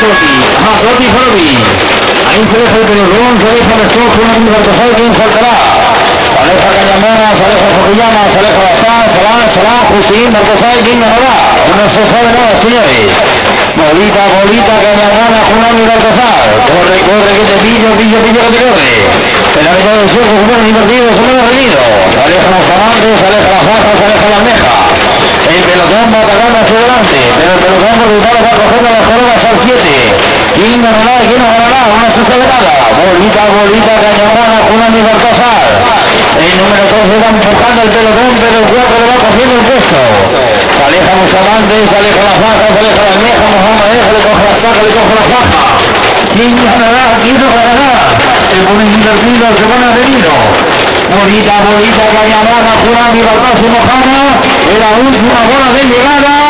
Toti. Ajá, Toti Frobi. Ahí se deja el pelotón, se deja el stock, una misma Baltasar, ¿quién saltará? Se aleja Cañamona, se aleja Fujiyama, se aleja Bazán, se va, Jusín, Baltasar, ¿quién ganará? No se sabe nada, señores. Bolita, Cañamona, Junami, Baltasar. Corre, que te pillo, que te corre. El área del sur, se supone invertido, se supone reñido. Se aleja los amantes, se aleja las bajas, se aleja la almeja. El pelotón va atacando hacia adelante, pero el pelotón por detrás va cogiendo las coronas al 7. ¿Quién ganará? Una sucederada. Bolita, Cañamona, Junami, Baltasar. El número 13 va empujando el pelotón, pero el 4 le va cogiendo el puesto. Se aleja los amantes, se aleja las bajas, se aleja la almeja, Mohamed, le coge las bajas, le coge las bajas. ¿Quién ganará? ¿Quién no ganará? Se pone invertido, se pone adherido. Bolita, Cañamona, Junami, Baltasar y Mohamed. La última bola de llegada.